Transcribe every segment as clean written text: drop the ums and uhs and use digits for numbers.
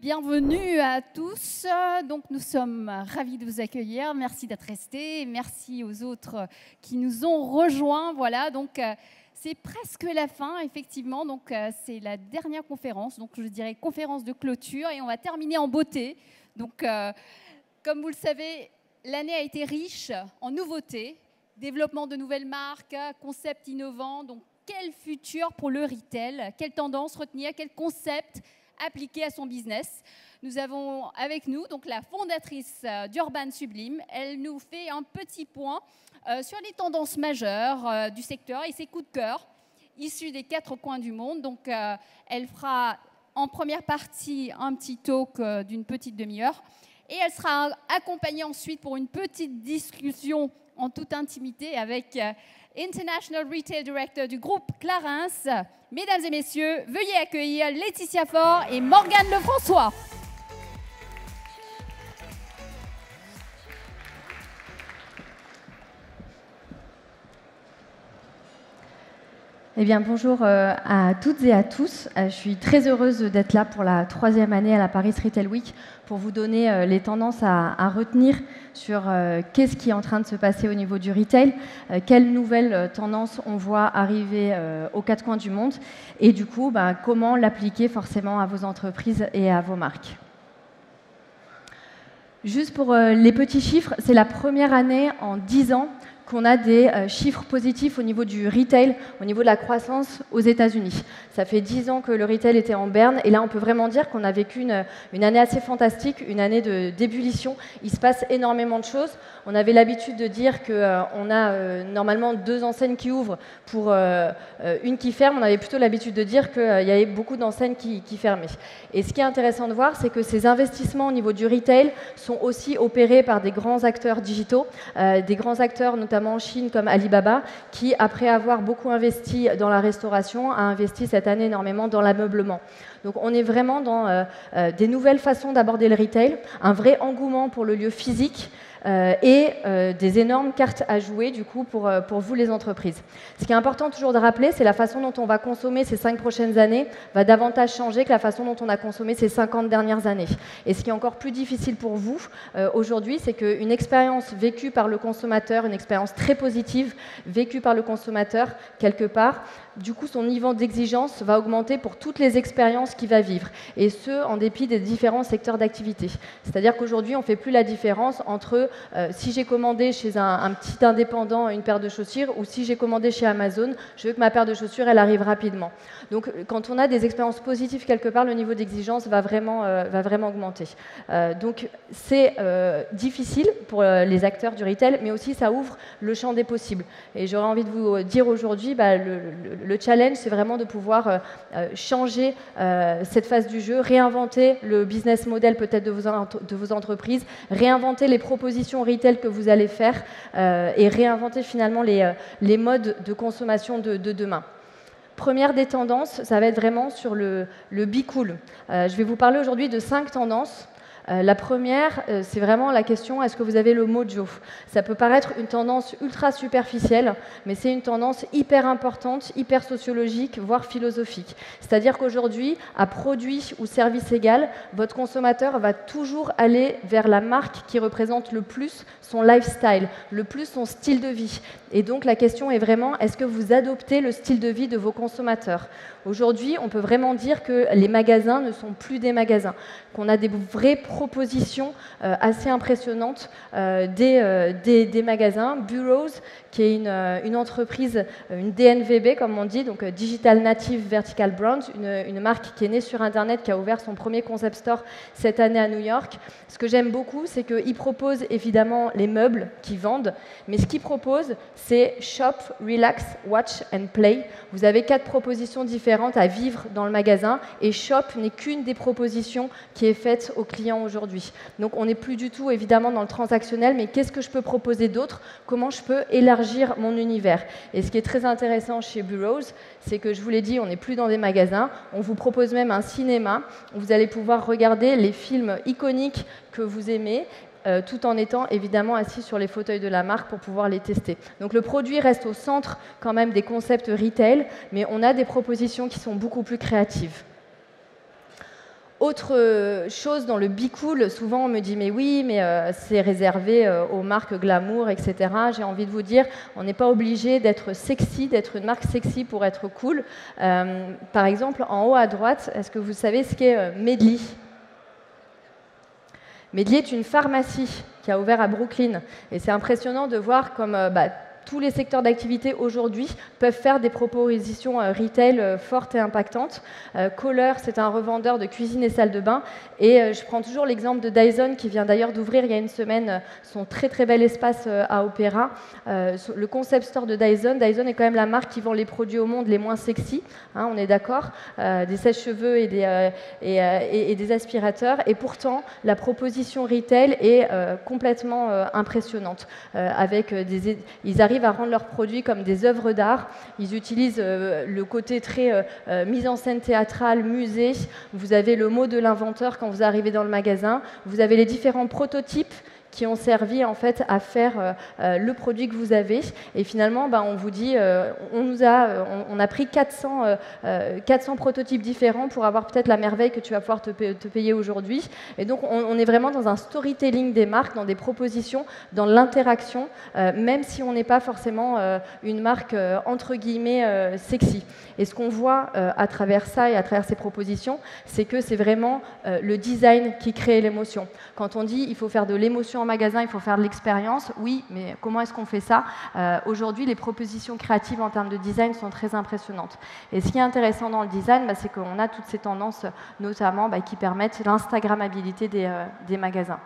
Bienvenue à tous. Donc, nous sommes ravis de vous accueillir. Merci d'être restés. Merci aux autres qui nous ont rejoints. Voilà, donc c'est presque la fin, effectivement. Donc, c'est la dernière conférence. Donc, je dirais conférence de clôture et on va terminer en beauté. Donc, comme vous le savez, l'année a été riche en nouveautés, développement de nouvelles marques, concepts innovants. Donc, quel futur pour le retail? Quelle tendance retenir? Quel concept appliqué à son business? Nous avons avec nous donc la fondatrice d'Urban Sublime. Elle nous fait un petit point sur les tendances majeures du secteur et ses coups de cœur issus des 4 coins du monde. Donc, elle fera en première partie un petit talk d'une petite demi-heure et elle sera accompagnée ensuite pour une petite discussion en toute intimité avec International Retail Director du groupe Clarins. Mesdames et messieurs, veuillez accueillir Laetitia Faure et Morgane Lefrançois. Eh bien, bonjour à toutes et à tous. Je suis très heureuse d'être là pour la 3e année à la Paris Retail Week pour vous donner les tendances à retenir sur qu'est-ce qui est en train de se passer au niveau du retail, quelles nouvelles tendances on voit arriver aux 4 coins du monde et du coup, comment l'appliquer forcément à vos entreprises et à vos marques. Juste pour les petits chiffres, c'est la première année en 10 ans qu'on a des chiffres positifs au niveau du retail, au niveau de la croissance aux États-Unis. Ça fait 10 ans que le retail était en berne, et là on peut vraiment dire qu'on a vécu une année assez fantastique, une année d'ébullition. Il se passe énormément de choses. On avait l'habitude de dire qu'on a normalement 2 enseignes qui ouvrent pour une qui ferme. On avait plutôt l'habitude de dire qu'il y avait beaucoup d'enseignes qui fermaient. Et ce qui est intéressant de voir, c'est que ces investissements au niveau du retail sont aussi opérés par des grands acteurs digitaux, des grands acteurs notamment en Chine comme Alibaba, qui, après avoir beaucoup investi dans la restauration, a investi cette année énormément dans l'ameublement. Donc on est vraiment dans des nouvelles façons d'aborder le retail, un vrai engouement pour le lieu physique et des énormes cartes à jouer du coup pour vous les entreprises. Ce qui est important toujours de rappeler, c'est la façon dont on va consommer ces 5 prochaines années va davantage changer que la façon dont on a consommé ces 50 dernières années. Et ce qui est encore plus difficile pour vous aujourd'hui, c'est qu'une expérience vécue par le consommateur, une expérience très positive vécue par le consommateur quelque part, du coup son niveau d'exigence va augmenter pour toutes les expériences qu'il va vivre, et ce en dépit des différents secteurs d'activité. C'est-à-dire qu'aujourd'hui on ne fait plus la différence entre si j'ai commandé chez un petit indépendant une paire de chaussures ou si j'ai commandé chez Amazon, je veux que ma paire de chaussures elle arrive rapidement. Donc quand on a des expériences positives quelque part, le niveau d'exigence va vraiment augmenter. Donc c'est difficile pour les acteurs du retail, mais aussi ça ouvre le champ des possibles. Et j'aurais envie de vous dire aujourd'hui, le challenge, c'est vraiment de pouvoir changer cette phase du jeu, réinventer le business model peut-être de vos entreprises, réinventer les propositions retail que vous allez faire et réinventer finalement les modes de consommation de demain. Première des tendances, ça va être vraiment sur le be cool. Je vais vous parler aujourd'hui de 5 tendances. La première, c'est vraiment la question, est-ce que vous avez le mojo? Ça peut paraître une tendance ultra superficielle, mais c'est une tendance hyper importante, hyper sociologique, voire philosophique. C'est-à-dire qu'aujourd'hui, à produit ou service égal, votre consommateur va toujours aller vers la marque qui représente le plus son lifestyle, le plus son style de vie. Et donc la question est vraiment, est-ce que vous adoptez le style de vie de vos consommateurs? Aujourd'hui, on peut vraiment dire que les magasins ne sont plus des magasins, qu'on a des vraies propositions assez impressionnantes des magasins. Burroughs, qui est une entreprise, une DNVB comme on dit, donc Digital Native Vertical Brand, une marque qui est née sur Internet, qui a ouvert son premier concept store cette année à New York. Ce que j'aime beaucoup, c'est qu'ils proposent évidemment les meubles qu'ils vendent, mais ce qu'ils proposent, c'est Shop, Relax, Watch and Play. Vous avez 4 propositions différentes à vivre dans le magasin, et Shop n'est qu'une des propositions qui est faite aux clients aujourd'hui. Donc on n'est plus du tout évidemment dans le transactionnel, mais qu'est-ce que je peux proposer d'autre? Comment je peux élargir mon univers? Et ce qui est très intéressant chez Burroughs, c'est que je vous l'ai dit, on n'est plus dans des magasins, on vous propose même un cinéma où vous allez pouvoir regarder les films iconiques que vous aimez, tout en étant évidemment assis sur les fauteuils de la marque pour pouvoir les tester. Donc le produit reste au centre quand même des concepts retail, mais on a des propositions qui sont beaucoup plus créatives. Autre chose dans le Be Cool, souvent on me dit mais oui, mais c'est réservé aux marques glamour, etc. J'ai envie de vous dire, on n'est pas obligé d'être sexy, d'être une marque sexy pour être cool. Par exemple, en haut à droite, est-ce que vous savez ce qu'est Medley? Medley est une pharmacie qui a ouvert à Brooklyn. Et c'est impressionnant de voir comme tous les secteurs d'activité aujourd'hui peuvent faire des propositions retail fortes et impactantes. Kohler, c'est un revendeur de cuisine et salle de bain. Et je prends toujours l'exemple de Dyson, qui vient d'ailleurs d'ouvrir il y a une semaine son très très bel espace à Opéra. Le concept store de Dyson. Dyson est quand même la marque qui vend les produits au monde les moins sexy, hein, on est d'accord, des sèche-cheveux et des aspirateurs. Et pourtant, la proposition retail est complètement impressionnante. Ils arrivent à rendre leurs produits comme des œuvres d'art. Ils utilisent le côté très mise en scène théâtrale, musée. Vous avez le mot de l'inventeur quand vous arrivez dans le magasin. Vous avez les différents prototypes qui ont servi en fait à faire le produit que vous avez. Et finalement, on vous dit, on a pris 400 prototypes différents pour avoir peut-être la merveille que tu vas pouvoir te payer aujourd'hui. Et donc, on est vraiment dans un storytelling des marques, dans des propositions, dans l'interaction, même si on n'est pas forcément une marque entre guillemets sexy. Et ce qu'on voit à travers ça et à travers ces propositions, c'est que c'est vraiment le design qui crée l'émotion. Quand on dit il faut faire de l'émotion en magasin, il faut faire de l'expérience, oui, mais comment est-ce qu'on fait ça? Aujourd'hui, les propositions créatives en termes de design sont très impressionnantes. Et ce qui est intéressant dans le design, c'est qu'on a toutes ces tendances, notamment qui permettent l'instagrammabilité des magasins.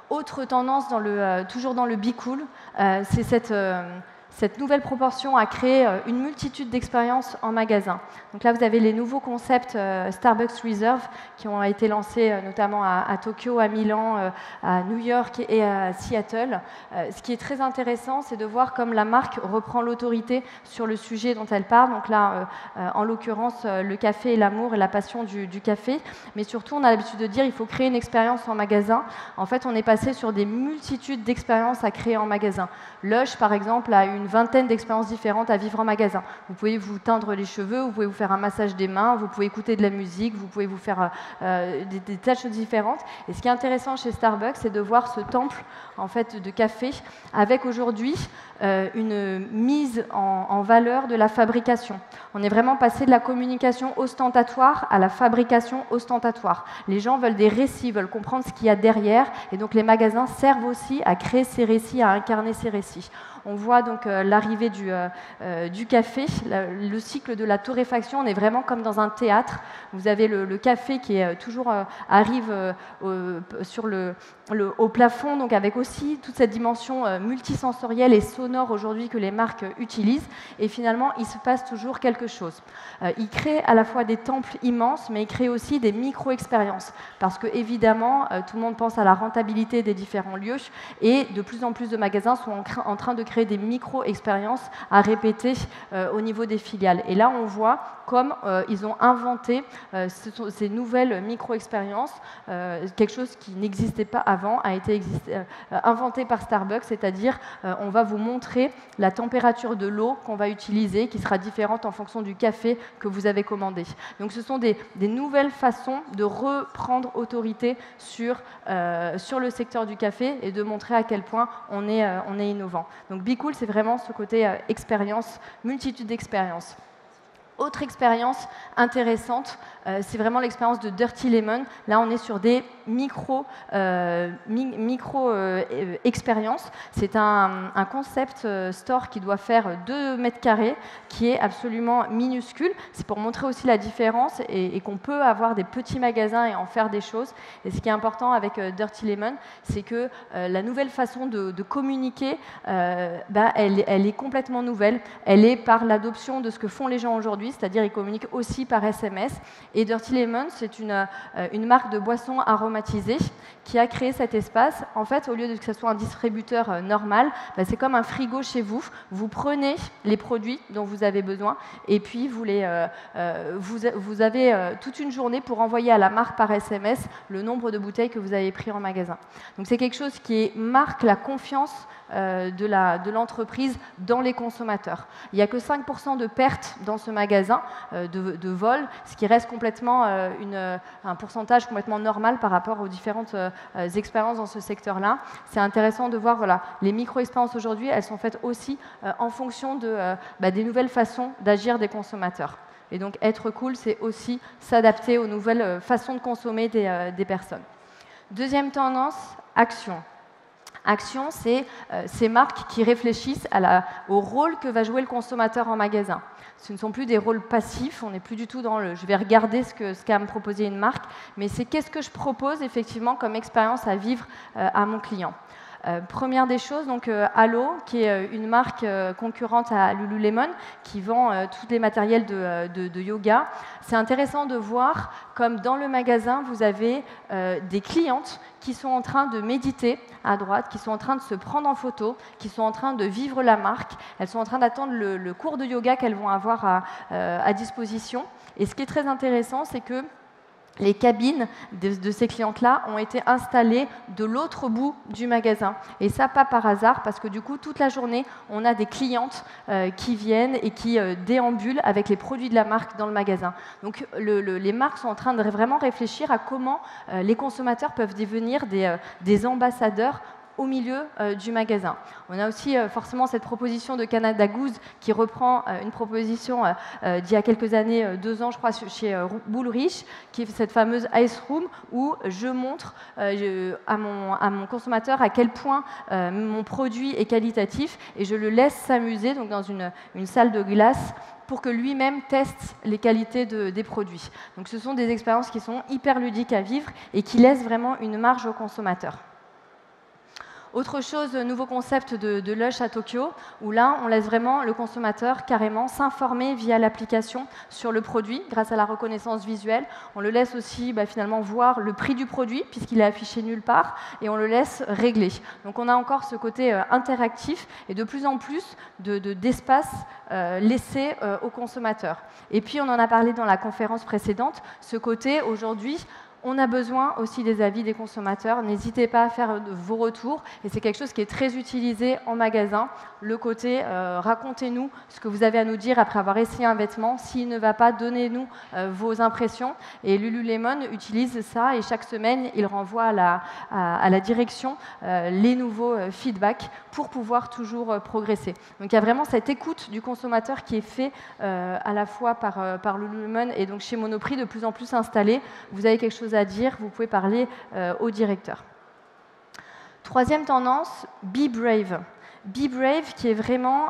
Autre tendance, toujours dans le Be Cool, c'est cette nouvelle proportion à créer une multitude d'expériences en magasin. Donc là, vous avez les nouveaux concepts Starbucks Reserve qui ont été lancés notamment à Tokyo, à Milan, à New York et à Seattle. Ce qui est très intéressant, c'est de voir comme la marque reprend l'autorité sur le sujet dont elle parle. Donc là, en l'occurrence, le café et l'amour et la passion du café. Mais surtout, on a l'habitude de dire il faut créer une expérience en magasin. En fait, on est passé sur des multitudes d'expériences à créer en magasin. Lush, par exemple, a une vingtaine d'expériences différentes à vivre en magasin. Vous pouvez vous teindre les cheveux, vous pouvez vous faire un massage des mains, vous pouvez écouter de la musique, vous pouvez vous faire des tas de choses différentes. Et ce qui est intéressant chez Starbucks, c'est de voir ce temple en fait, de café avec aujourd'hui une mise en valeur de la fabrication. On est vraiment passé de la communication ostentatoire à la fabrication ostentatoire. Les gens veulent des récits, veulent comprendre ce qu'il y a derrière, et donc les magasins servent aussi à créer ces récits, à incarner ces récits. On voit donc l'arrivée du café, le cycle de la torréfaction. On est vraiment comme dans un théâtre. Vous avez le café qui est toujours arrive au plafond, donc avec aussi toute cette dimension multisensorielle et sonore aujourd'hui que les marques utilisent. Et finalement, il se passe toujours quelque chose. Ils créent à la fois des temples immenses, mais ils créent aussi des micro-expériences. Parce que évidemment, tout le monde pense à la rentabilité des différents lieux, et de plus en plus de magasins sont en train de créer des micro-expériences à répéter au niveau des filiales. Et là, on voit comme ils ont inventé ces nouvelles micro-expériences. Quelque chose qui n'existait pas avant a été inventé par Starbucks, c'est-à-dire on va vous montrer la température de l'eau qu'on va utiliser, qui sera différente en fonction du café que vous avez commandé. Donc ce sont des nouvelles façons de reprendre autorité sur le secteur du café et de montrer à quel point on est innovant. Donc Be Cool, c'est vraiment ce côté expérience, multitude d'expériences. Autre expérience intéressante, c'est vraiment l'expérience de Dirty Lemon. Là, on est sur des micro-expériences. C'est un concept store qui doit faire 2 mètres carrés, qui est absolument minuscule. C'est pour montrer aussi la différence et qu'on peut avoir des petits magasins et en faire des choses. Et ce qui est important avec Dirty Lemon, c'est que la nouvelle façon de communiquer, elle est complètement nouvelle. Elle est par l'adoption de ce que font les gens aujourd'hui, c'est-à-dire ils communiquent aussi par SMS. Et Dirty Lemon, c'est une marque de boissons aromatisées qui a créé cet espace. En fait, au lieu de que ce soit un distributeur normal, c'est comme un frigo chez vous. Vous prenez les produits dont vous avez besoin et puis vous avez toute une journée pour envoyer à la marque par SMS le nombre de bouteilles que vous avez pris en magasin. Donc c'est quelque chose qui marque la confiance de l'entreprise dans les consommateurs. Il n'y a que 5% de pertes dans ce magasin de vol, ce qui reste complètement un pourcentage complètement normal par rapport aux différentes expériences dans ce secteur-là. C'est intéressant de voir, voilà, les micro-expériences aujourd'hui, elles sont faites aussi en fonction des nouvelles façons d'agir des consommateurs. Et donc, être cool, c'est aussi s'adapter aux nouvelles façons de consommer des personnes. Deuxième tendance, action. Action, c'est ces marques qui réfléchissent au rôle que va jouer le consommateur en magasin. Ce ne sont plus des rôles passifs, on n'est plus du tout dans le « je vais regarder ce qu'a à me proposer une marque », mais c'est qu'est-ce que je propose effectivement comme expérience à vivre à mon client. Première des choses, donc Alo, qui est une marque concurrente à Lululemon, qui vend tous les matériels de yoga. C'est intéressant de voir comme dans le magasin, vous avez des clientes qui sont en train de méditer à droite, qui sont en train de se prendre en photo, qui sont en train de vivre la marque. Elles sont en train d'attendre le cours de yoga qu'elles vont avoir à disposition. Et ce qui est très intéressant, c'est que les cabines de ces clientes-là ont été installées de l'autre bout du magasin. Et ça, pas par hasard, parce que du coup, toute la journée, on a des clientes qui viennent et qui déambulent avec les produits de la marque dans le magasin. Donc, les marques sont en train de vraiment réfléchir à comment les consommateurs peuvent devenir des ambassadeurs au milieu du magasin. On a aussi forcément cette proposition de Canada Goose qui reprend une proposition d'il y a quelques années, 2 ans je crois, chez Bullrich, qui est cette fameuse Ice Room où je montre à mon consommateur à quel point mon produit est qualitatif et je le laisse s'amuser donc dans une salle de glace pour que lui-même teste les qualités des produits. Donc ce sont des expériences qui sont hyper ludiques à vivre et qui laissent vraiment une marge au consommateur. Autre chose, nouveau concept de Lush à Tokyo, où là, on laisse vraiment le consommateur carrément s'informer via l'application sur le produit, grâce à la reconnaissance visuelle. On le laisse aussi finalement voir le prix du produit, puisqu'il est affiché nulle part, et on le laisse régler. Donc on a encore ce côté interactif et de plus en plus d'espace laissé aux consommateurs. Et puis, on en a parlé dans la conférence précédente, ce côté, aujourd'hui, on a besoin aussi des avis des consommateurs. N'hésitez pas à faire vos retours. Et c'est quelque chose qui est très utilisé en magasin. Le côté racontez-nous ce que vous avez à nous dire après avoir essayé un vêtement. S'il ne va pas, donnez-nous vos impressions. Et Lululemon utilise ça et chaque semaine, il renvoie à la direction les nouveaux feedbacks pour pouvoir toujours progresser. Donc il y a vraiment cette écoute du consommateur qui est fait à la fois par Lululemon et donc chez Monoprix de plus en plus installé. Vous avez quelque chose à dire, vous pouvez parler au directeur. Troisième tendance, Be Brave. Be Brave qui est vraiment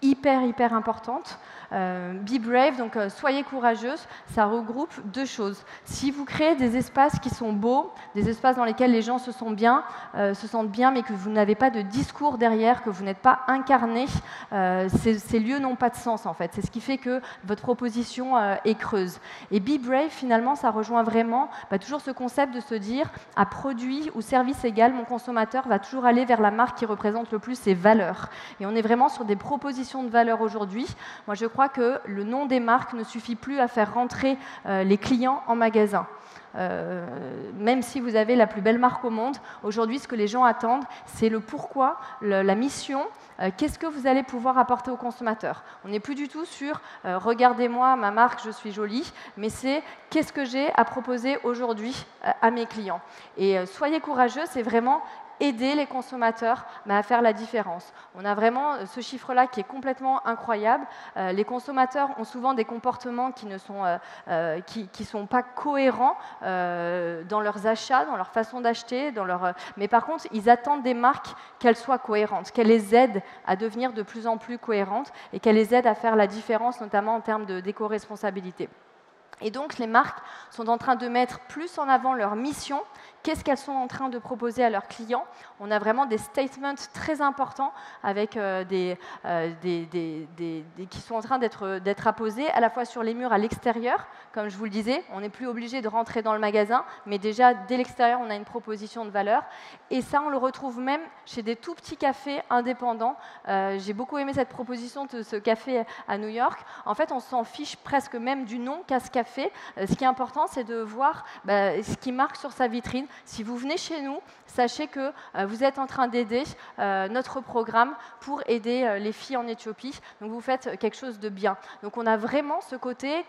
hyper importante. Be Brave, donc soyez courageuse, ça regroupe 2 choses. Si vous créez des espaces qui sont beaux, des espaces dans lesquels les gens se sentent bien, mais que vous n'avez pas de discours derrière, que vous n'êtes pas incarné, ces lieux n'ont pas de sens en fait. C'est ce qui fait que votre proposition est creuse. Et Be Brave, finalement, ça rejoint vraiment toujours ce concept de se dire à produit ou service égal, mon consommateur va toujours aller vers la marque qui représente le plus ses valeurs. Et on est vraiment sur des propositions de valeurs aujourd'hui. Moi, je crois que le nom des marques ne suffit plus à faire rentrer les clients en magasin. Même si vous avez la plus belle marque au monde, aujourd'hui, ce que les gens attendent, c'est le pourquoi, la mission, qu'est-ce que vous allez pouvoir apporter aux consommateurs. On n'est plus du tout sur « regardez-moi, ma marque, je suis jolie », mais c'est « qu'est-ce que j'ai à proposer aujourd'hui à mes clients ». Et soyez courageux, c'est vraiment aider les consommateurs à faire la différence. On a vraiment ce chiffre-là qui est complètement incroyable. Les consommateurs ont souvent des comportements qui ne sont pas cohérents dans leurs achats, dans leur façon d'acheter, mais par contre, ils attendent des marques qu'elles soient cohérentes, qu'elles les aident à devenir de plus en plus cohérentes et qu'elles les aident à faire la différence, notamment en termes d'éco-responsabilité. Et donc, les marques sont en train de mettre plus en avant leur mission. Qu'est-ce qu'elles sont en train de proposer à leurs clients? On a vraiment des statements très importants avec qui sont en train d'être apposés à la fois sur les murs à l'extérieur. Comme je vous le disais, on n'est plus obligé de rentrer dans le magasin, mais déjà, dès l'extérieur, on a une proposition de valeur. Et ça, on le retrouve même chez des tout petits cafés indépendants. J'ai beaucoup aimé cette proposition de ce café à New York. En fait, on s'en fiche presque même du nom qu'a ce café. fait, ce qui est important, c'est de voir ce qui marque sur sa vitrine. Si vous venez chez nous, sachez que vous êtes en train d'aider notre programme pour aider les filles en Éthiopie. Donc vous faites quelque chose de bien. Donc on a vraiment ce côté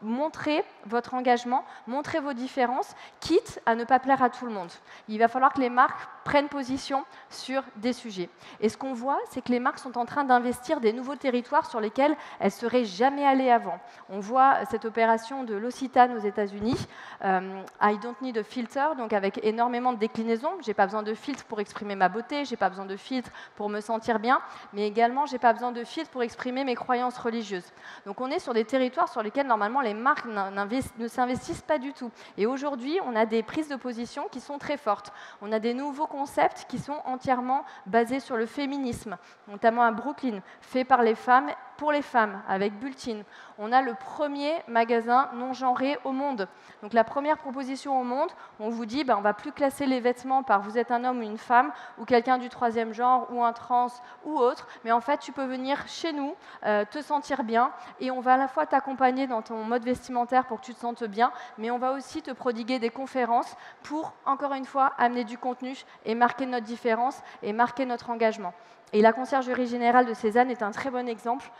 montrez votre engagement, montrez vos différences, quitte à ne pas plaire à tout le monde. Il va falloir que les marques prennent position sur des sujets. Et ce qu'on voit, c'est que les marques sont en train d'investir des nouveaux territoires sur lesquels elles ne seraient jamais allées avant. On voit cette opération de l'Occitane aux États-Unis, I don't need a filter, donc avec énormément de déclinaisons. Je n'ai pas besoin de filtre pour exprimer ma beauté, je n'ai pas besoin de filtre pour me sentir bien, mais également, je n'ai pas besoin de filtre pour exprimer mes croyances religieuses. Donc on est sur des territoires sur lesquels, normalement, les marques ne s'investissent pas du tout. Et aujourd'hui, on a des prises de position qui sont très fortes. On a des nouveaux concepts qui sont entièrement basés sur le féminisme, notamment à Brooklyn, fait par les femmes, pour les femmes, avec Bulletin. On a le premier magasin non genré au monde. Donc la première proposition au monde, on vous dit, on ne va plus classer les vêtements par vous êtes un homme ou une femme, ou quelqu'un du troisième genre, ou un trans, ou autre, mais en fait, tu peux venir chez nous, te sentir bien, et on va à la fois t'accompagner dans ton mode vestimentaire pour que tu te sentes bien, mais on va aussi te prodiguer des conférences pour, encore une fois, amener du contenu et marquer notre différence et marquer notre engagement. Et la conciergerie générale de Cézanne est un très bon exemple,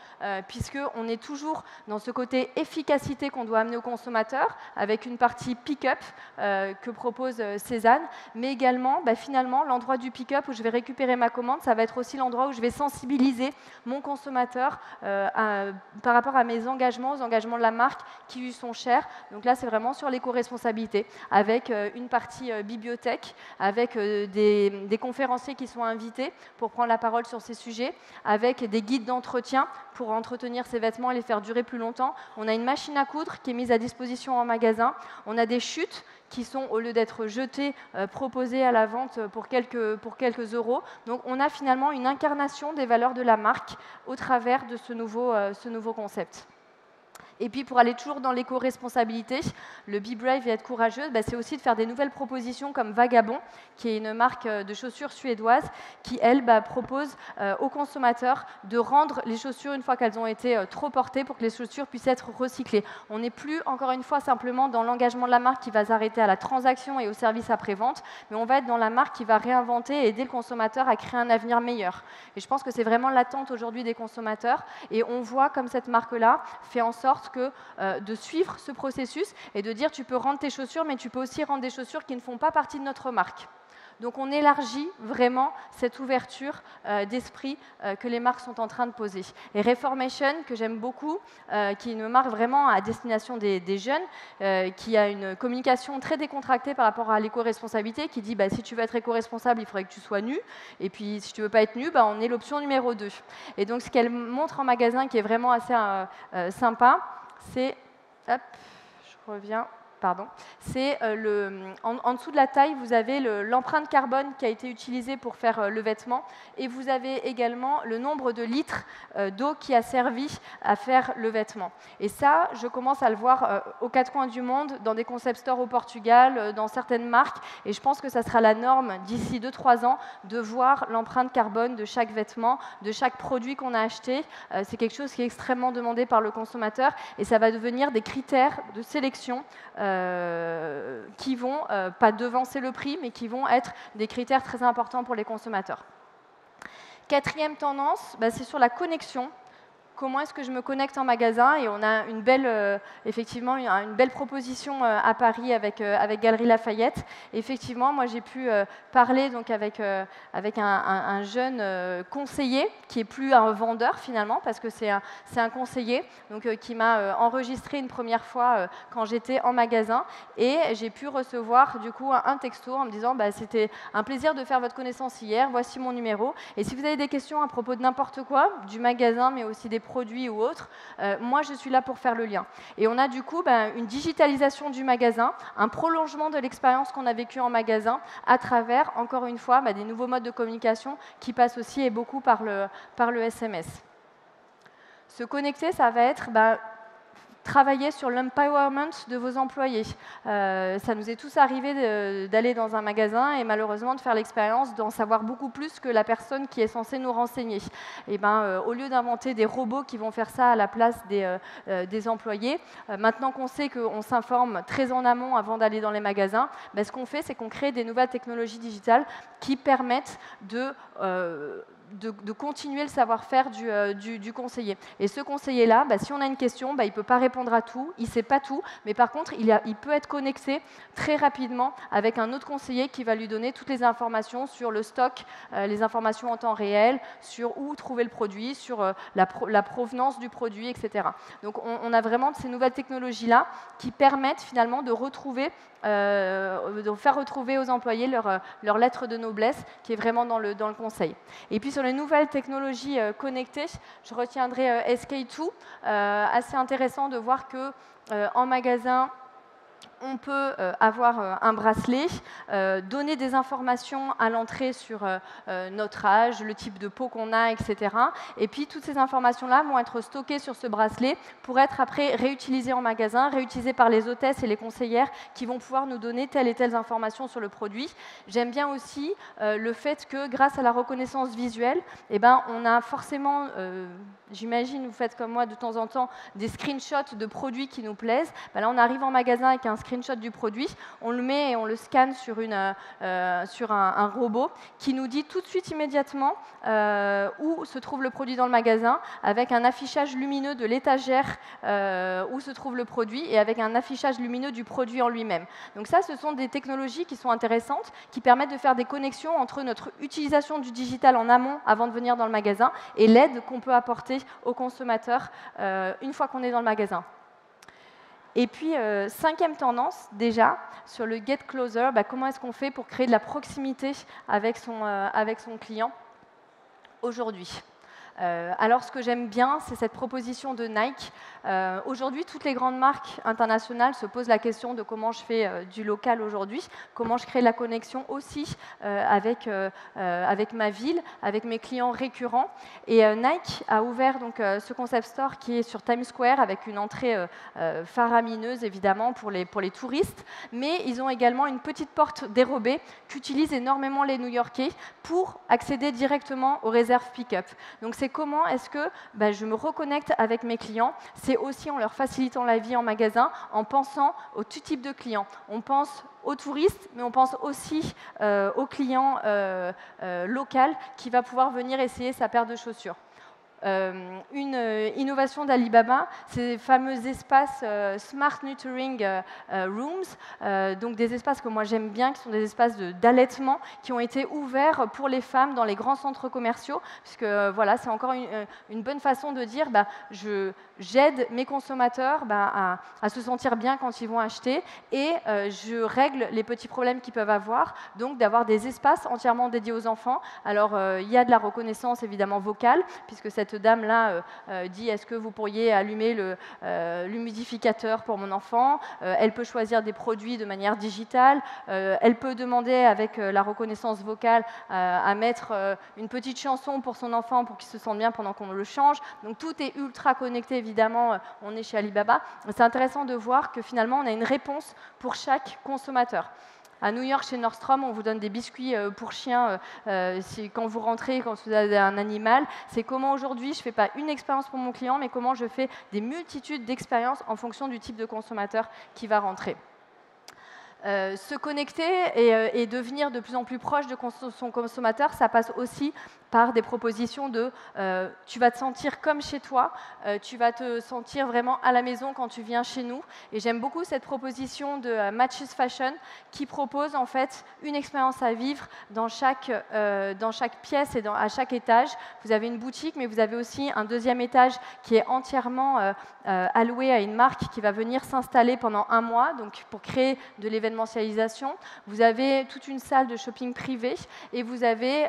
puisqu'on est toujours dans ce côté efficacité qu'on doit amener aux consommateurs, avec une partie pick-up que propose Cézanne, mais également, finalement, l'endroit du pick-up où je vais récupérer ma commande, ça va être aussi l'endroit où je vais sensibiliser mon consommateur par rapport à mes engagements, aux engagements de la marque qui lui sont chers. Donc là, c'est vraiment sur l'éco-responsabilité, avec une partie bibliothèque, avec des conférenciers qui sont invités pour prendre la parole sur ces sujets, avec des guides d'entretien pour entretenir ces vêtements et les faire durer plus longtemps. On a une machine à coudre qui est mise à disposition en magasin. On a des chutes qui sont, au lieu d'être jetées, proposées à la vente pour quelques euros. Donc on a finalement une incarnation des valeurs de la marque au travers de ce nouveau concept. Et puis pour aller toujours dans l'éco-responsabilité, le Be Brave et être courageuse, c'est aussi de faire des nouvelles propositions comme Vagabond, qui est une marque de chaussures suédoise, qui elle propose aux consommateurs de rendre les chaussures une fois qu'elles ont été trop portées pour que les chaussures puissent être recyclées. On n'est plus encore une fois simplement dans l'engagement de la marque qui va s'arrêter à la transaction et au service après-vente, mais on va être dans la marque qui va réinventer et aider le consommateur à créer un avenir meilleur. Et je pense que c'est vraiment l'attente aujourd'hui des consommateurs, et on voit comme cette marque-là fait en sorte que de suivre ce processus et de dire tu peux rendre tes chaussures, mais tu peux aussi rendre des chaussures qui ne font pas partie de notre marque. Donc on élargit vraiment cette ouverture d'esprit que les marques sont en train de poser. Et Reformation, que j'aime beaucoup, qui est une marque vraiment à destination des jeunes, qui a une communication très décontractée par rapport à l'éco-responsabilité, qui dit si tu veux être éco-responsable, il faudrait que tu sois nu, et puis si tu ne veux pas être nu, on est l'option numéro 2. Et donc ce qu'elle montre en magasin, qui est vraiment assez sympa, c'est, hop, je reviens, pardon, c'est en dessous de la taille, vous avez l'empreinte carbone qui a été utilisée pour faire le vêtement, et vous avez également le nombre de litres d'eau qui a servi à faire le vêtement. Et ça, je commence à le voir aux quatre coins du monde, dans des concept stores au Portugal, dans certaines marques, et je pense que ça sera la norme d'ici 2-3 ans de voir l'empreinte carbone de chaque vêtement, de chaque produit qu'on a acheté. C'est quelque chose qui est extrêmement demandé par le consommateur, et ça va devenir des critères de sélection qui vont pas devancer le prix, mais qui vont être des critères très importants pour les consommateurs. Quatrième tendance, c'est sur la connexion. Comment est-ce que je me connecte en magasin? Et on a effectivement une belle proposition à Paris avec Galeries Lafayette. Effectivement, moi j'ai pu parler donc avec un jeune conseiller qui est plus un vendeur finalement, parce que c'est un conseiller donc, qui m'a enregistré une première fois quand j'étais en magasin, et j'ai pu recevoir du coup un texto en me disant c'était un plaisir de faire votre connaissance hier, voici mon numéro, et si vous avez des questions à propos de n'importe quoi, du magasin mais aussi des produits ou autres, moi je suis là pour faire le lien. Et on a du coup une digitalisation du magasin, un prolongement de l'expérience qu'on a vécue en magasin à travers, encore une fois, des nouveaux modes de communication qui passent aussi et beaucoup par le SMS. Se connecter, ça va être travailler sur l'empowerment de vos employés. Ça nous est tous arrivé d'aller dans un magasin et malheureusement de faire l'expérience d'en savoir beaucoup plus que la personne qui est censée nous renseigner. Et au lieu d'inventer des robots qui vont faire ça à la place des employés, maintenant qu'on sait qu'on s'informe très en amont avant d'aller dans les magasins, ce qu'on fait, c'est qu'on crée des nouvelles technologies digitales qui permettent de continuer le savoir-faire du conseiller. Et ce conseiller-là, si on a une question, il ne peut pas répondre à tout, il ne sait pas tout, mais par contre, il peut être connecté très rapidement avec un autre conseiller qui va lui donner toutes les informations sur le stock, les informations en temps réel, sur où trouver le produit, sur la provenance du produit, etc. Donc on a vraiment ces nouvelles technologies-là qui permettent finalement de faire retrouver aux employés leur lettre de noblesse qui est vraiment dans le conseil. Et puis sur les nouvelles technologies connectées, je retiendrai SK2. Assez intéressant de voir qu'en magasin, on peut avoir un bracelet, donner des informations à l'entrée sur notre âge, le type de peau qu'on a, etc. Et puis, toutes ces informations-là vont être stockées sur ce bracelet pour être après réutilisées en magasin, réutilisées par les hôtesses et les conseillères qui vont pouvoir nous donner telles et telles informations sur le produit. J'aime bien aussi le fait que, grâce à la reconnaissance visuelle, on a forcément, j'imagine, vous faites comme moi de temps en temps, des screenshots de produits qui nous plaisent. Là, on arrive en magasin avec un screenshot du produit, on le met et on le scanne sur un robot qui nous dit tout de suite immédiatement où se trouve le produit dans le magasin, avec un affichage lumineux de l'étagère où se trouve le produit et avec un affichage lumineux du produit en lui-même. Donc ça, ce sont des technologies qui sont intéressantes, qui permettent de faire des connexions entre notre utilisation du digital en amont avant de venir dans le magasin et l'aide qu'on peut apporter aux consommateurs une fois qu'on est dans le magasin. Et puis, cinquième tendance, déjà, sur le Get Closer, comment est-ce qu'on fait pour créer de la proximité avec son client aujourd'hui ? Alors, ce que j'aime bien, c'est cette proposition de Nike. Aujourd'hui, toutes les grandes marques internationales se posent la question de comment je fais du local aujourd'hui, comment je crée la connexion aussi avec ma ville, avec mes clients récurrents. Et Nike a ouvert donc, ce concept store qui est sur Times Square avec une entrée faramineuse, évidemment, pour les touristes. Mais ils ont également une petite porte dérobée qu'utilisent énormément les New-Yorkais pour accéder directement aux réserves pick-up. Donc, c'est comment est-ce que je me reconnecte avec mes clients. C'est aussi en leur facilitant la vie en magasin, en pensant au tout type de clients. On pense aux touristes, mais on pense aussi au client local qui va pouvoir venir essayer sa paire de chaussures. Une innovation d'Alibaba, ces fameux espaces Smart Nurturing Rooms, donc des espaces que moi j'aime bien, qui sont des espaces d'allaitement, qui ont été ouverts pour les femmes dans les grands centres commerciaux, puisque voilà, c'est encore une bonne façon de dire j'aide mes consommateurs à se sentir bien quand ils vont acheter et je règle les petits problèmes qu'ils peuvent avoir, donc d'avoir des espaces entièrement dédiés aux enfants. Alors il y a de la reconnaissance évidemment vocale, puisque cette dame-là dit est-ce que vous pourriez allumer l'humidificateur pour mon enfant. Elle peut choisir des produits de manière digitale. Elle peut demander avec la reconnaissance vocale à mettre une petite chanson pour son enfant pour qu'il se sente bien pendant qu'on le change. Donc tout est ultra connecté, évidemment, on est chez Alibaba. C'est intéressant de voir que finalement on a une réponse pour chaque consommateur. À New York, chez Nordstrom, on vous donne des biscuits pour chiens quand vous rentrez, quand vous avez un animal. C'est comment aujourd'hui, je ne fais pas une expérience pour mon client, mais comment je fais des multitudes d'expériences en fonction du type de consommateur qui va rentrer. Se connecter et devenir de plus en plus proche de son consommateur, ça passe aussi par des propositions de tu vas te sentir comme chez toi, tu vas te sentir vraiment à la maison quand tu viens chez nous. Et j'aime beaucoup cette proposition de Matches Fashion qui propose en fait une expérience à vivre dans chaque pièce et à chaque étage. Vous avez une boutique, mais vous avez aussi un deuxième étage qui est entièrement alloué à une marque qui va venir s'installer pendant un mois, donc pour créer de l'événement d'événementialisation, vous avez toute une salle de shopping privée et vous avez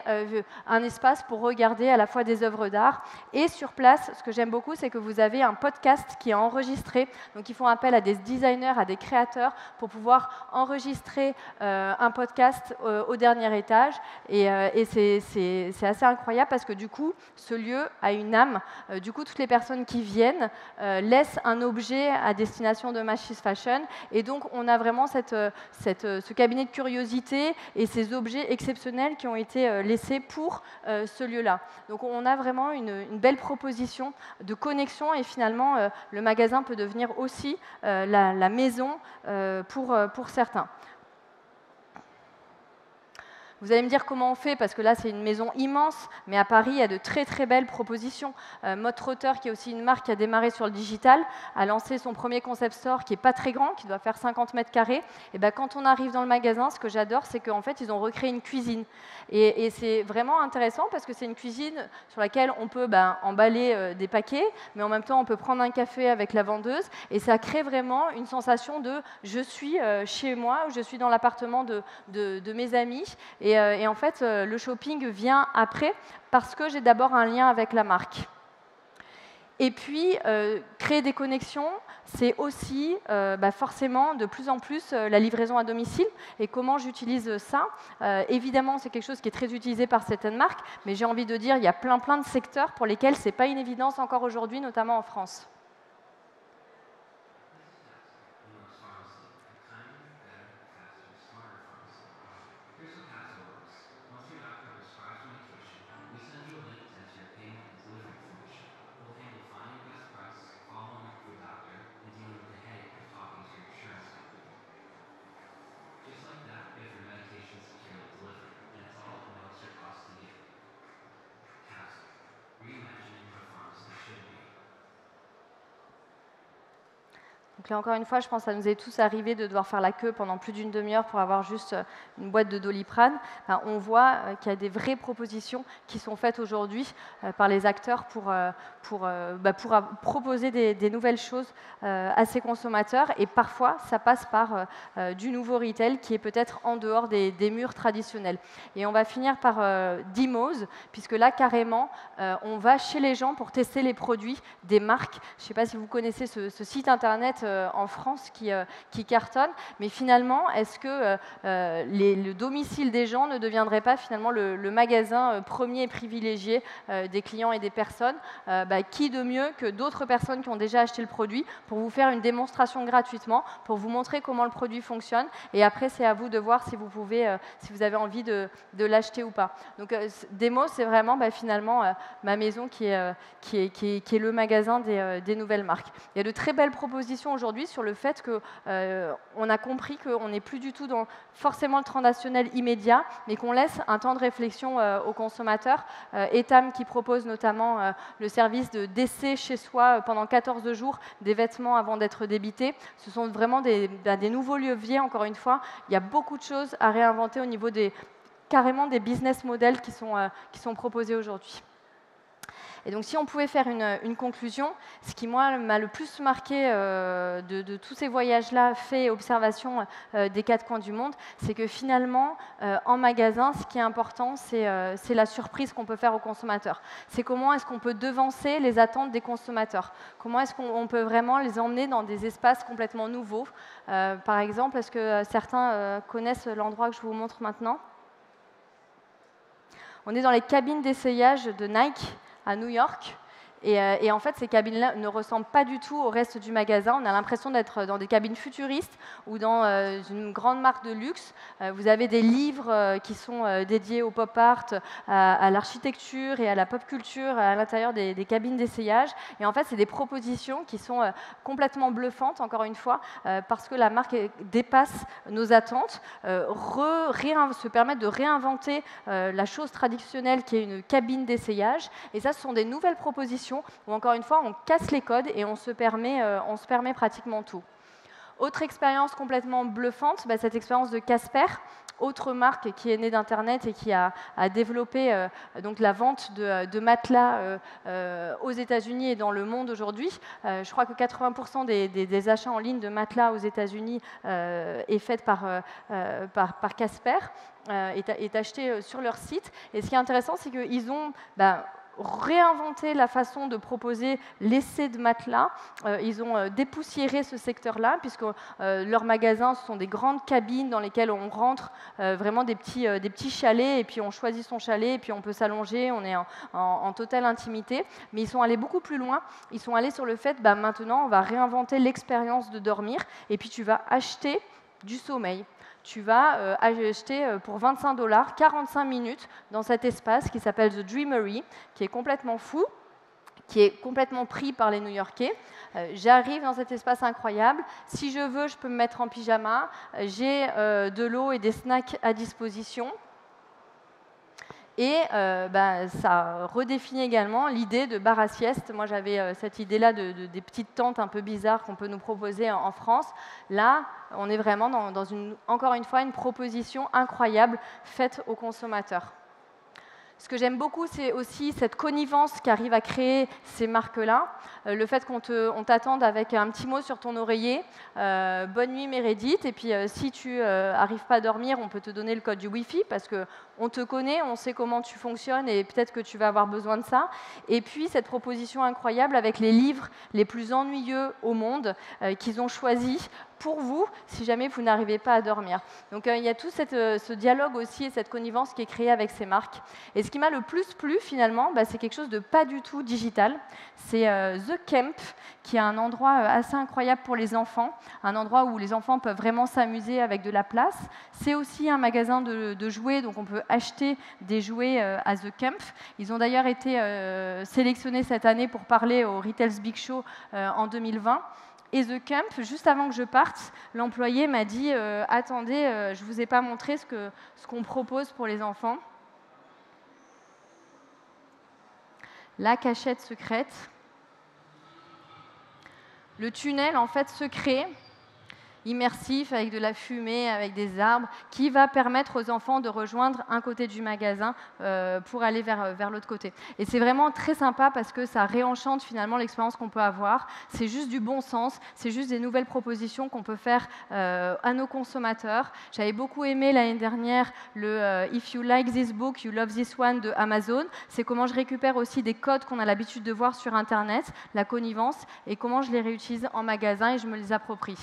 un espace pour regarder à la fois des œuvres d'art. Et sur place, ce que j'aime beaucoup, c'est que vous avez un podcast qui est enregistré. Donc ils font appel à des designers, à des créateurs pour pouvoir enregistrer un podcast au dernier étage. Et c'est assez incroyable parce que du coup, ce lieu a une âme. Du coup, toutes les personnes qui viennent laissent un objet à destination de Macy's Fashion. Et donc, on a vraiment ce cabinet de curiosité et ces objets exceptionnels qui ont été laissés pour ce lieu-là. Donc, on a vraiment une belle proposition de connexion et finalement, le magasin peut devenir aussi la maison pour certains. Vous allez me dire comment on fait, parce que là, c'est une maison immense, mais à Paris, il y a de très, très belles propositions. Mode Trotter, qui est aussi une marque qui a démarré sur le digital, a lancé son premier concept store qui n'est pas très grand, qui doit faire 50 mètres carrés. Et ben, quand on arrive dans le magasin, ce que j'adore, c'est qu'en fait, ils ont recréé une cuisine. Et c'est vraiment intéressant, parce que c'est une cuisine sur laquelle on peut emballer des paquets, mais en même temps, on peut prendre un café avec la vendeuse. Et ça crée vraiment une sensation de « je suis chez moi » ou « je suis dans l'appartement de mes amis ». Et en fait, le shopping vient après parce que j'ai d'abord un lien avec la marque. Et puis, créer des connexions, c'est aussi forcément de plus en plus la livraison à domicile. Et comment j'utilise ça? Évidemment, c'est quelque chose qui est très utilisé par certaines marques, mais j'ai envie de dire il y a plein de secteurs pour lesquels ce n'est pas une évidence encore aujourd'hui, notamment en France. Donc là, encore une fois, je pense que ça nous est tous arrivé de devoir faire la queue pendant plus d'une demi-heure pour avoir juste une boîte de Doliprane. Enfin, on voit qu'il y a des vraies propositions qui sont faites aujourd'hui par les acteurs pour proposer des nouvelles choses à ces consommateurs. Et parfois, ça passe par du nouveau retail qui est peut-être en dehors des murs traditionnels. Et on va finir par Dimoz, puisque là, carrément, on va chez les gens pour tester les produits des marques. Je ne sais pas si vous connaissez ce site internet en France qui cartonne, mais finalement, est-ce que le domicile des gens ne deviendrait pas finalement le magasin premier et privilégié des clients et des personnes? Qui de mieux que d'autres personnes qui ont déjà acheté le produit pour vous faire une démonstration gratuitement, pour vous montrer comment le produit fonctionne, et après c'est à vous de voir si vous avez envie de l'acheter ou pas. Donc Demo, c'est vraiment finalement ma maison qui est le magasin des nouvelles marques. Il y a de très belles propositions aujourd'hui sur le fait qu'on a compris qu'on n'est plus du tout dans forcément le transactionnel immédiat, mais qu'on laisse un temps de réflexion aux consommateurs. Etam qui propose notamment le service de d'essai chez soi pendant 14 jours des vêtements avant d'être débités. Ce sont vraiment des nouveaux leviers, encore une fois. Il y a beaucoup de choses à réinventer au niveau carrément des business models qui sont proposés aujourd'hui. Et donc, si on pouvait faire une conclusion, ce qui, moi, m'a le plus marqué de tous ces voyages-là, faits et observations des quatre coins du monde, c'est que finalement, en magasin, ce qui est important, c'est la surprise qu'on peut faire aux consommateurs. C'est comment est-ce qu'on peut devancer les attentes des consommateurs. Comment est-ce qu'on peut vraiment les emmener dans des espaces complètement nouveaux. Par exemple, est-ce que certains connaissent l'endroit que je vous montre maintenant? On est dans les cabines d'essayage de Nike à New York. Et en fait, ces cabines-là ne ressemblent pas du tout au reste du magasin. On a l'impression d'être dans des cabines futuristes ou dans une grande marque de luxe. Vous avez des livres qui sont dédiés au pop art, à l'architecture et à la pop culture à l'intérieur des cabines d'essayage. Et en fait, c'est des propositions qui sont complètement bluffantes, encore une fois, parce que la marque dépasse nos attentes, se permettent de réinventer la chose traditionnelle qui est une cabine d'essayage. Et ça, ce sont des nouvelles propositions où, encore une fois, on casse les codes et on se permet pratiquement tout. Autre expérience complètement bluffante, cette expérience de Casper, autre marque qui est née d'Internet et qui a développé donc la vente de matelas aux États-Unis et dans le monde aujourd'hui. Je crois que 80% des achats en ligne de matelas aux États-Unis est fait par Casper, est acheté sur leur site. Et ce qui est intéressant, c'est qu'ils ont réinventé la façon de proposer l'essai de matelas. Ils ont dépoussiéré ce secteur-là, puisque leurs magasins, ce sont des grandes cabines dans lesquelles on rentre vraiment des petits chalets, et puis on choisit son chalet, et puis on peut s'allonger, on est en totale intimité. Mais ils sont allés beaucoup plus loin. Ils sont allés sur le fait, maintenant, on va réinventer l'expérience de dormir, et puis tu vas acheter du sommeil. Tu vas acheter pour 25 $, 45 minutes dans cet espace qui s'appelle The Dreamery, qui est complètement fou, qui est complètement pris par les New-Yorkais. J'arrive dans cet espace incroyable. Si je veux, je peux me mettre en pyjama. J'ai de l'eau et des snacks à disposition. Et ça redéfinit également l'idée de bar à sieste. Moi, j'avais cette idée-là des petites tentes un peu bizarres qu'on peut nous proposer en France. Là, on est vraiment dans encore une fois, une proposition incroyable faite aux consommateurs. Ce que j'aime beaucoup, c'est aussi cette connivence qu'arrivent à créer ces marques-là. Le fait qu'on t'attende avec un petit mot sur ton oreiller, bonne nuit Meredith, et puis si tu n'arrives pas à dormir, on peut te donner le code du Wi-Fi, parce qu'on te connaît, on sait comment tu fonctionnes, et peut-être que tu vas avoir besoin de ça. Et puis cette proposition incroyable avec les livres les plus ennuyeux au monde qu'ils ont choisis pour vous, si jamais vous n'arrivez pas à dormir. Donc il y a tout ce dialogue aussi et cette connivence qui est créée avec ces marques. Et ce qui m'a le plus plu finalement, c'est quelque chose de pas du tout digital. C'est The Camp, qui est un endroit assez incroyable pour les enfants, un endroit où les enfants peuvent vraiment s'amuser avec de la place. C'est aussi un magasin de jouets, donc on peut acheter des jouets à The Camp. Ils ont d'ailleurs été sélectionnés cette année pour parler au Retail's Big Show en 2020. Et The Camp, juste avant que je parte, l'employé m'a dit attendez, je ne vous ai pas montré ce qu'on propose pour les enfants. La cachette secrète. Le tunnel, en fait, secret, immersif, avec de la fumée, avec des arbres, qui va permettre aux enfants de rejoindre un côté du magasin pour aller vers l'autre côté. Et c'est vraiment très sympa parce que ça réenchante finalement l'expérience qu'on peut avoir. C'est juste du bon sens, c'est juste des nouvelles propositions qu'on peut faire à nos consommateurs. J'avais beaucoup aimé l'année dernière le If you like this book, you love this one de Amazon. C'est comment je récupère aussi des codes qu'on a l'habitude de voir sur Internet, la connivence, et comment je les réutilise en magasin et je me les approprie.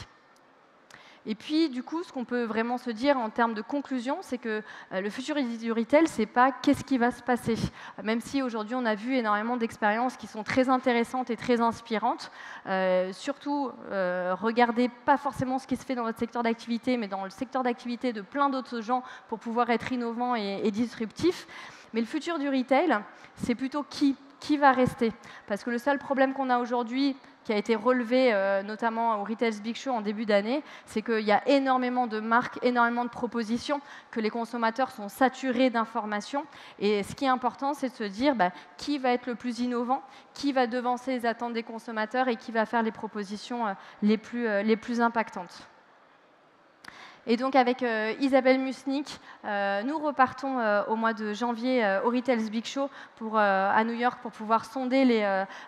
Et puis, du coup, ce qu'on peut vraiment se dire en termes de conclusion, c'est que le futur du retail, c'est pas qu'est-ce qui va se passer. Même si aujourd'hui, on a vu énormément d'expériences qui sont très intéressantes et très inspirantes. Surtout, regardez pas forcément ce qui se fait dans votre secteur d'activité, mais dans le secteur d'activité de plein d'autres gens pour pouvoir être innovant et disruptif. Mais le futur du retail, c'est plutôt qui va rester. Parce que le seul problème qu'on a aujourd'hui, qui a été relevé notamment au Retail's Big Show en début d'année, c'est qu'il y a énormément de marques, énormément de propositions, que les consommateurs sont saturés d'informations. Et ce qui est important, c'est de se dire qui va être le plus innovant, qui va devancer les attentes des consommateurs et qui va faire les propositions les plus impactantes. Et donc avec Isabelle Musnick, nous repartons au mois de janvier au Retail's Big Show à New York pour pouvoir sonder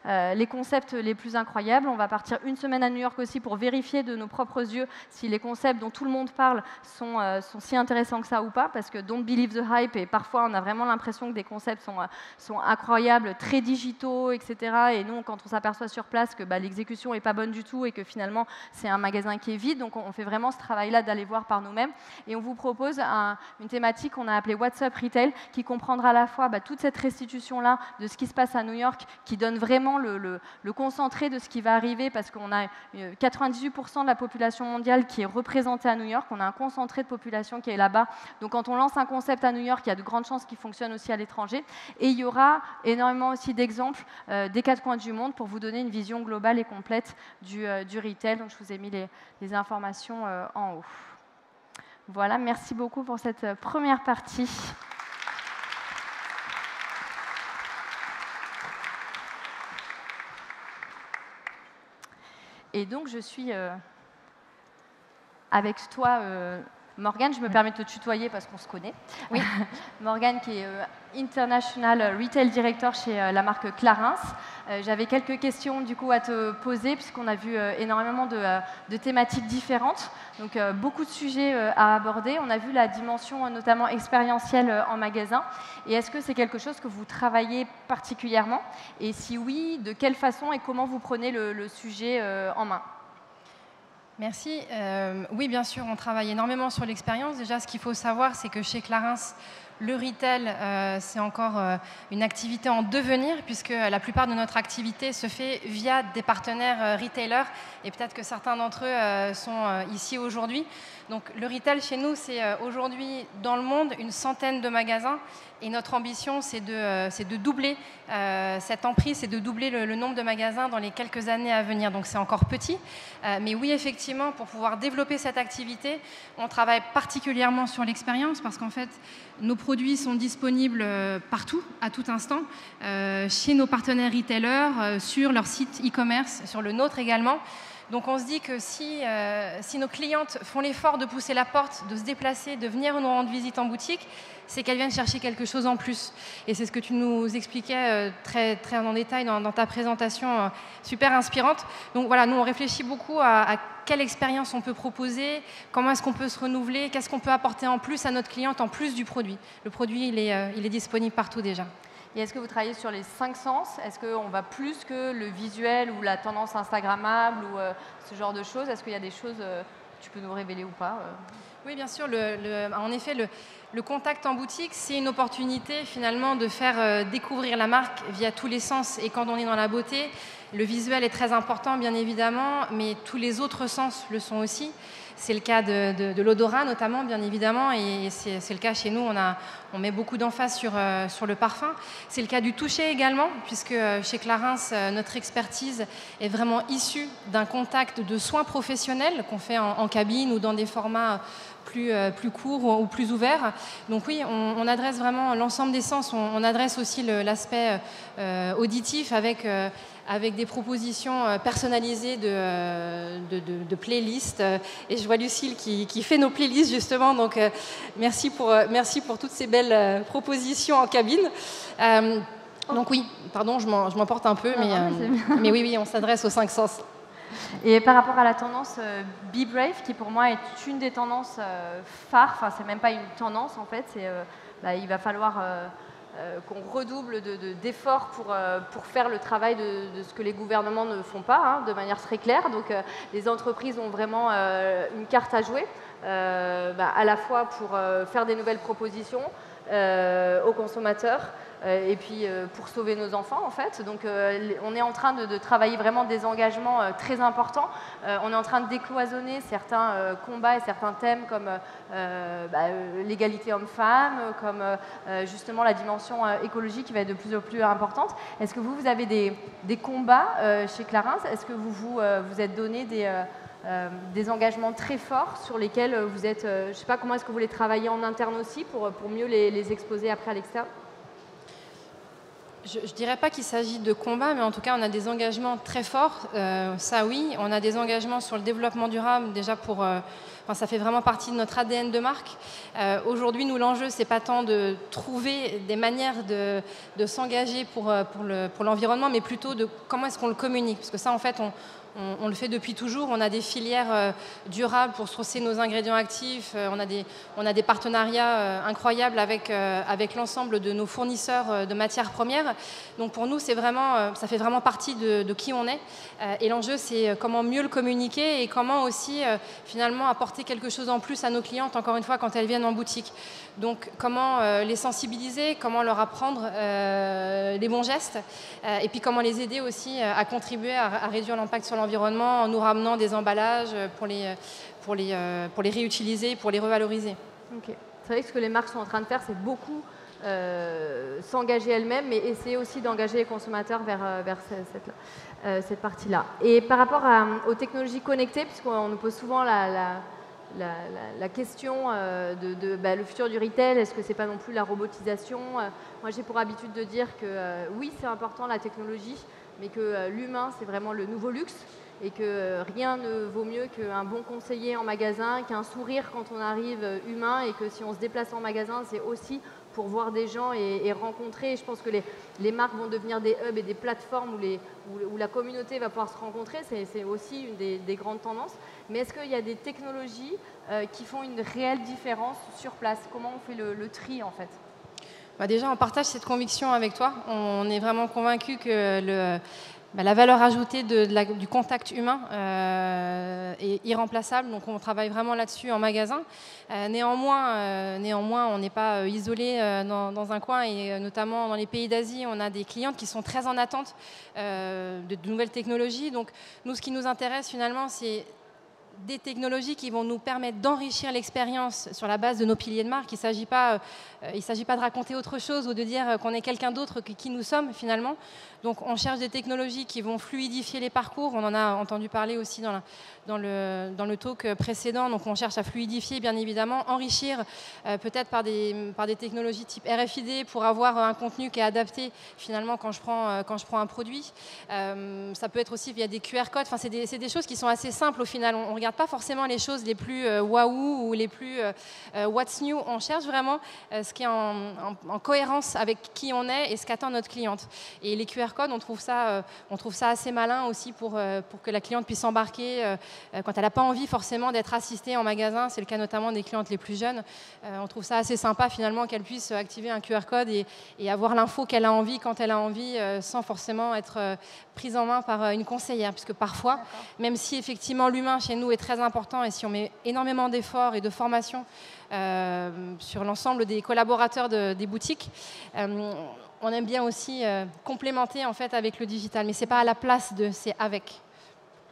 les concepts les plus incroyables. On va partir une semaine à New York aussi pour vérifier de nos propres yeux si les concepts dont tout le monde parle sont si intéressants que ça ou pas, parce que don't believe the hype, et parfois on a vraiment l'impression que des concepts sont incroyables, très digitaux, etc. Et nous, quand on s'aperçoit sur place que l'exécution n'est pas bonne du tout et que finalement c'est un magasin qui est vide, donc on fait vraiment ce travail-là d'aller voir par nous-mêmes. Et on vous propose une thématique qu'on a appelée What's Up Retail, qui comprendra à la fois toute cette restitution-là de ce qui se passe à New York, qui donne vraiment le concentré de ce qui va arriver, parce qu'on a 98% de la population mondiale qui est représentée à New York. On a un concentré de population qui est là-bas. Donc quand on lance un concept à New York, il y a de grandes chances qu'il fonctionne aussi à l'étranger. Et il y aura énormément aussi d'exemples des quatre coins du monde pour vous donner une vision globale et complète du retail. Donc je vous ai mis les informations en haut. Voilà, merci beaucoup pour cette première partie. Et donc, je suis avec toi, Morgane, je me permets de te tutoyer parce qu'on se connaît. Oui. Morgane qui est International Retail Director chez la marque Clarins. J'avais quelques questions du coup à te poser puisqu'on a vu énormément de thématiques différentes. Donc beaucoup de sujets à aborder. On a vu la dimension notamment expérientielle en magasin. Et est-ce que c'est quelque chose que vous travaillez particulièrement? Et si oui, de quelle façon et comment vous prenez le sujet en main? Merci. Oui, bien sûr, on travaille énormément sur l'expérience. Déjà, ce qu'il faut savoir, c'est que chez Clarins, le retail, c'est encore une activité en devenir, puisque la plupart de notre activité se fait via des partenaires retailers, et peut-être que certains d'entre eux sont ici aujourd'hui. Donc le retail chez nous, c'est aujourd'hui dans le monde une centaine de magasins, et notre ambition, c'est de doubler cette emprise, c'est de doubler le nombre de magasins dans les quelques années à venir. Donc c'est encore petit, mais oui, effectivement, pour pouvoir développer cette activité, on travaille particulièrement sur l'expérience, parce qu'en fait, nos produits sont disponibles partout, à tout instant, chez nos partenaires retailers, sur leur site e-commerce, sur le nôtre également. Donc on se dit que si nos clientes font l'effort de pousser la porte, de se déplacer, de venir nous rendre visite en boutique, c'est qu'elles viennent chercher quelque chose en plus. Et c'est ce que tu nous expliquais très, très en détail dans ta présentation, super inspirante. Donc voilà, nous on réfléchit beaucoup à quelle expérience on peut proposer, comment est-ce qu'on peut se renouveler, qu'est-ce qu'on peut apporter en plus à notre cliente en plus du produit. Le produit, il est disponible partout déjà. Et est-ce que vous travaillez sur les 5 sens? Est-ce qu'on va plus que le visuel ou la tendance instagrammable ou ce genre de choses? Est-ce qu'il y a des choses que tu peux nous révéler ou pas? Oui, bien sûr. En effet, le contact en boutique, c'est une opportunité finalement de faire découvrir la marque via tous les sens. Et quand on est dans la beauté, le visuel est très important, bien évidemment, mais tous les autres sens le sont aussi. C'est le cas de l'odorat notamment, bien évidemment, et c'est le cas chez nous, on met beaucoup d'emphase sur le parfum. C'est le cas du toucher également, puisque chez Clarins, notre expertise est vraiment issue d'un contact de soins professionnels qu'on fait en cabine ou dans des formats plus courts ou plus ouverts. Donc oui, on adresse vraiment l'ensemble des sens. On adresse aussi l'aspect auditif avec des propositions personnalisées de playlists. Et je vois Lucille qui fait nos playlists justement. Donc merci pour toutes ces belles propositions en cabine. Donc oui, pardon, je m'emporte un peu, mais oui, on s'adresse aux 5 sens. Et par rapport à la tendance Be Brave, qui pour moi est une des tendances phares, enfin c'est même pas une tendance en fait, il va falloir qu'on redouble d'efforts pour faire le travail de ce que les gouvernements ne font pas, de manière très claire. Donc les entreprises ont vraiment une carte à jouer, à la fois pour faire des nouvelles propositions aux consommateurs, et puis pour sauver nos enfants en fait. Donc on est en train de travailler vraiment des engagements très importants. On est en train de décloisonner certains combats et certains thèmes comme l'égalité homme-femme, comme justement la dimension écologique qui va être de plus en plus importante. Est-ce que vous avez des combats chez Clarins? Est-ce que vous êtes donné des engagements très forts sur lesquels vous êtes, je ne sais pas comment est-ce que vous les travaillez en interne aussi pour mieux les exposer après à l'externe? Je ne dirais pas qu'il s'agit de combat, mais en tout cas, on a des engagements très forts. Ça, oui. On a des engagements sur le développement durable, déjà ça fait vraiment partie de notre ADN de marque. Aujourd'hui, nous, l'enjeu, c'est pas tant de trouver des manières de s'engager pour l'environnement, mais plutôt de comment est-ce qu'on le communique. Parce que ça, en fait, on le fait depuis toujours. On a des filières durables pour sourcer nos ingrédients actifs. On a des partenariats incroyables avec l'ensemble de nos fournisseurs de matières premières. Donc pour nous, ça fait vraiment partie de qui on est. Et l'enjeu, c'est comment mieux le communiquer et comment aussi finalement apporter quelque chose en plus à nos clientes, encore une fois, quand elles viennent en boutique. Donc comment les sensibiliser, comment leur apprendre les bons gestes, et puis comment les aider aussi à contribuer à réduire l'impact sur l'environnement en nous ramenant des emballages pour les réutiliser, pour les revaloriser. Okay. C'est vrai que ce que les marques sont en train de faire, c'est beaucoup s'engager elles-mêmes, mais essayer aussi d'engager les consommateurs vers cette partie-là. Et par rapport aux technologies connectées, puisqu'on nous pose souvent la question le futur du retail, est-ce que c'est pas non plus la robotisation? Moi, j'ai pour habitude de dire que oui, c'est important la technologie, mais que l'humain, c'est vraiment le nouveau luxe, et que rien ne vaut mieux qu'un bon conseiller en magasin, qu'un sourire quand on arrive humain, et que si on se déplace en magasin, c'est aussi pour voir des gens et rencontrer. Je pense que les marques vont devenir des hubs et des plateformes où la communauté va pouvoir se rencontrer. C'est aussi une des grandes tendances. Mais est-ce qu'il y a des technologies qui font une réelle différence sur place? Comment on fait le tri en fait? Déjà, on partage cette conviction avec toi. On est vraiment convaincus que la valeur ajoutée du contact humain est irremplaçable. Donc, on travaille vraiment là-dessus en magasin. Néanmoins, on n'est pas isolé dans un coin. Et notamment dans les pays d'Asie, on a des clientes qui sont très en attente de nouvelles technologies. Donc, nous, ce qui nous intéresse finalement, c'est des technologies qui vont nous permettre d'enrichir l'expérience sur la base de nos piliers de marque. Il ne s'agit pas de raconter autre chose ou de dire qu'on est quelqu'un d'autre que qui nous sommes finalement. Donc on cherche des technologies qui vont fluidifier les parcours. On en a entendu parler aussi dans le talk précédent. Donc on cherche à fluidifier bien évidemment, enrichir peut-être par des technologies type RFID pour avoir un contenu qui est adapté finalement quand je prends un produit. Ça peut être aussi via des QR codes. Enfin, c'est des choses qui sont assez simples au final. On regarde pas forcément les choses les plus waouh ou les plus what's new. On cherche vraiment ce qui est en cohérence avec qui on est et ce qu'attend notre cliente. Et les QR codes, on trouve ça assez malin aussi pour que la cliente puisse embarquer quand elle n'a pas envie forcément d'être assistée en magasin. C'est le cas notamment des clientes les plus jeunes. On trouve ça assez sympa finalement qu'elle puisse activer un QR code et avoir l'info qu'elle a envie quand elle a envie sans forcément être prise en main par une conseillère. Puisque parfois, même si effectivement l'humain chez nous est très important et si on met énormément d'efforts et de formation sur l'ensemble des collaborateurs des boutiques, on aime bien aussi complémenter en fait avec le digital, mais c'est pas à la place de, c'est avec.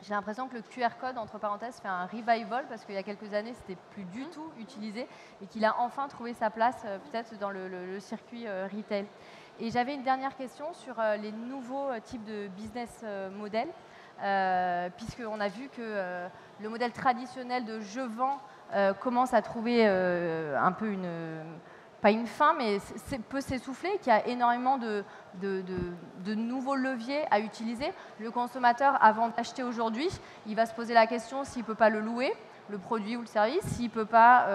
J'ai l'impression que le QR code, entre parenthèses, fait un revival parce qu'il y a quelques années, c'était plus du tout utilisé et qu'il a enfin trouvé sa place peut-être dans le circuit retail. Et j'avais une dernière question sur les nouveaux types de business models, puisqu'on a vu que le modèle traditionnel de je vends commence à trouver un peu pas une fin, mais peut s'essouffler, qu'il y a énormément de nouveaux leviers à utiliser. Le consommateur, avant d'acheter aujourd'hui, il va se poser la question s'il ne peut pas le louer, le produit ou le service, s'il ne peut pas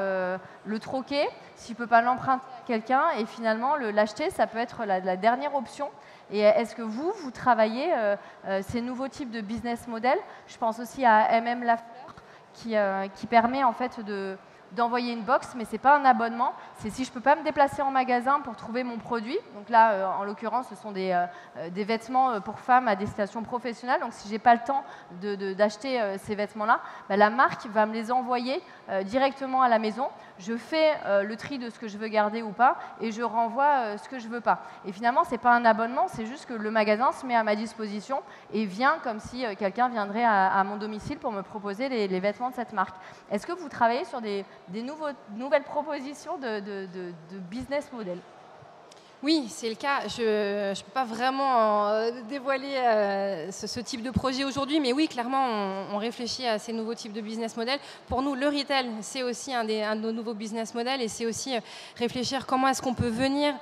le troquer, s'il ne peut pas l'emprunter à quelqu'un, et finalement, l'acheter, ça peut être la dernière option. Et est-ce que vous travaillez ces nouveaux types de business models? Je pense aussi à MM Lafleur, qui permet en fait d'envoyer une box, mais ce n'est pas un abonnement. C'est si je ne peux pas me déplacer en magasin pour trouver mon produit. Donc là, en l'occurrence, ce sont des vêtements pour femmes à destination professionnelle. Donc si je n'ai pas le temps d'acheter ces vêtements-là, la marque va me les envoyer directement à la maison. Je fais le tri de ce que je veux garder ou pas et je renvoie ce que je ne veux pas. Et finalement, ce n'est pas un abonnement, c'est juste que le magasin se met à ma disposition et vient comme si quelqu'un viendrait à mon domicile pour me proposer les vêtements de cette marque. Est-ce que vous travaillez sur des nouvelles propositions de business model? Oui, c'est le cas. Je ne peux pas vraiment dévoiler ce type de projet aujourd'hui, mais oui, clairement, on réfléchit à ces nouveaux types de business models. Pour nous, le retail, c'est aussi un de nos nouveaux business models et c'est aussi réfléchir comment est-ce qu'on peut venir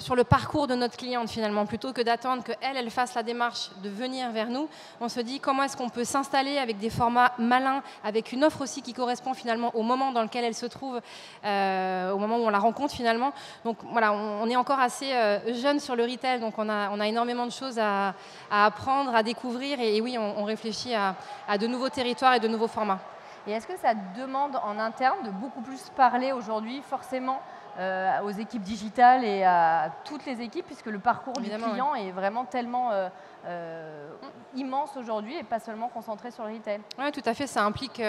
sur le parcours de notre cliente finalement, plutôt que d'attendre qu'elle fasse la démarche de venir vers nous. On se dit comment est-ce qu'on peut s'installer avec des formats malins, avec une offre aussi qui correspond finalement au moment dans lequel elle se trouve, au moment où on la rencontre finalement. Donc voilà, on est encore assez jeune sur le retail, donc on a énormément de choses à apprendre, à découvrir et oui, on réfléchit à de nouveaux territoires et de nouveaux formats. Et est-ce que ça demande en interne de beaucoup plus parler aujourd'hui forcément aux équipes digitales et à toutes les équipes, puisque le parcours du client est vraiment tellement immense aujourd'hui et pas seulement concentré sur le retail? Oui, tout à fait. Ça implique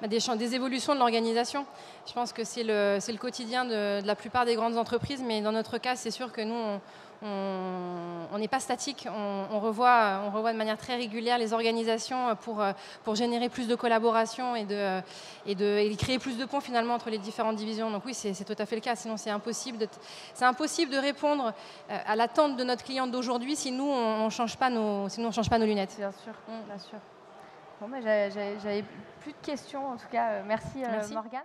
des évolutions de l'organisation. Je pense que c'est le quotidien de la plupart des grandes entreprises, mais dans notre cas, c'est sûr que nous, on n'est pas statique. On revoit de manière très régulière les organisations pour générer plus de collaboration et créer plus de ponts finalement entre les différentes divisions. Donc oui, c'est tout à fait le cas. Sinon, c'est impossible de répondre à l'attente de notre cliente d'aujourd'hui si nous, on ne change pas nos lunettes. Bien sûr, bien sûr. Bon, j'avais plus de questions en tout cas. Merci. Morgane.